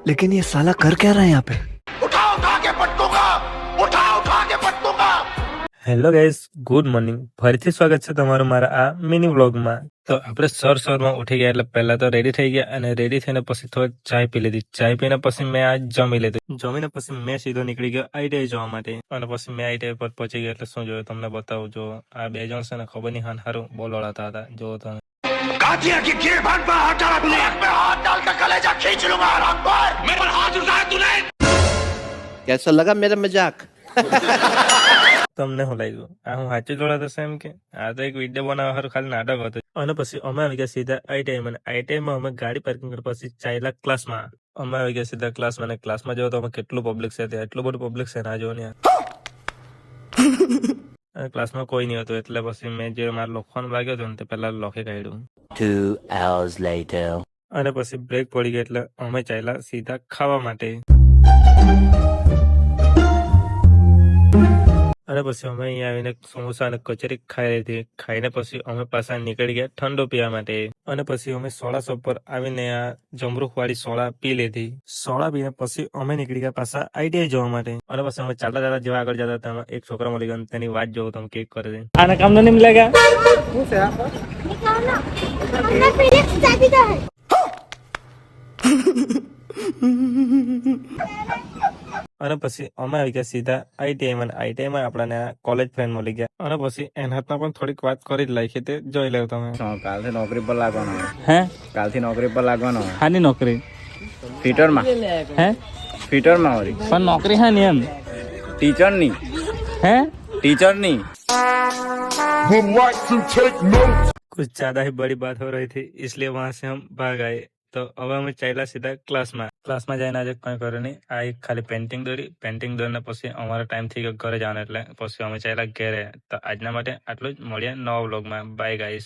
लेकिन ये साला कर क्या रहा है यहाँ पे? उठा उठा के पटकूंगा, उठा उठा के पटकूंगा। Hello guys, good morning. ફરીથી સ્વાગત છે તમારું મારા આ મિની વ્લોગમાં. તો આપણે સવારમાં ઉઠી ગયા એટલે પહેલા તો રેડી થઈ ગયા અને રેડી થઈને પછી થોડી ચાય પી લીધી. ચાય પીને પછી મેં આ જમી લીધું. જમીને પછી મેં સીધો નીકળી ગયો આઈટીઆઈ જવા માટે અને પછી મેં આઈટીઆઈ પર પહોંચી ગયો એટલે શું જોયું તમને બતાવું. જો આ બે જણ છે ને ખબર નહીં હારું બોલ લડાતા હતા. જો તમે कातिया की गिरबान पर हाथ डाला तूने, मैं हाथ डाल कर कलेजा खींच लूंगा आराम पर। मेरे पर हाथ उठाया तूने। कैसा लगा मेरा मजाक? તમને શું લાગ્યું આ હું સાચું જોડાતો છે એમ કે આ તો એક વિડીયો બનાવવા સારું ખાલી નાટક હતું. અને પછી અમે આવી ગયા સીધા આઈટીઆઈમાં. આઈટીઆઈમાં અમે ગાડી પાર્કિંગ કરી પછી ચાલ્યા ક્લાસમાં. અમે આવી ગયા સીધા ક્લાસમાં અને ક્લાસમાં જો તો અમે કેટલું પબ્લિક છે ત્યાં એટલું બધું પબ્લિક છે ના જો ને અને ક્લાસમાં કોઈ નહીં હતું એટલે પછી મેં જે મારે લખવાનું લાગ્યો હતો ને તે પહેલા લખી કાઢ્યું. 2 hours later. અને પછી બ્રેક પડી ગઈ એટલે અમે ચાલ્યા સીધા ખાવા માટે. અને પછી અમે અહીંયા આવીને સમોસા અને કચોરી ખાઈ લીધી. ખાઈને પછી અમે પાછા નીકળી ગયા ઠંડો પીવા માટે. અને પછી અમે સોડા શોપ પર આવીને આ જમરૂખ વાળી સોડા પી લીધી. સોડા પીને પછી અમે નીકળી ગયા પાછા આઈટીઆઈ જવા માટે. અને પછી અમે ચાલતા ચાલતા જેવા આગળ જતા તેમાં એક છોકરા મળી ગયો. તેની વાત જોવો તમે કેક કરે છે. આના કામ નહીં લાગ્યા. અને પછી અમે આવી ગયા સીધા આઈટીઆઈમાં. આઈટીઆઈમાં આપણાને કોલેજ ફ્રેન્ડ મળી ગયા. અને પછી એના હાથમાં પણ થોડીક વાત કરી જ લાગી તે જોઈ લેવ તમે. કાલથી નોકરી પર લાગવાનો. હે કાલથી નોકરી પર લાગવાનો. હાની નોકરી? ફિટરમાં. હે ફિટરમાં વળી. પણ નોકરી હાની એમ? ટીચરની. હે ટીચરની. कुछ ज्यादा ही बड़ी बात हो रही थी इसलिए वहां से हम भाग आए. તો હવે અમે ચાલ્યા સીધા ક્લાસમાં જઈને આજે કઈ કર્યું નહીં. આ એક ખાલી પેન્ટિંગ દોરીને પછી અમારો ટાઈમ થઈ ગયો ઘરે જવાનો એટલે પછી અમે ચાલ્યા ઘરે. તો આજના માટે આટલું જ. મળીએ નવા વ્લોગમાં. Bye guys.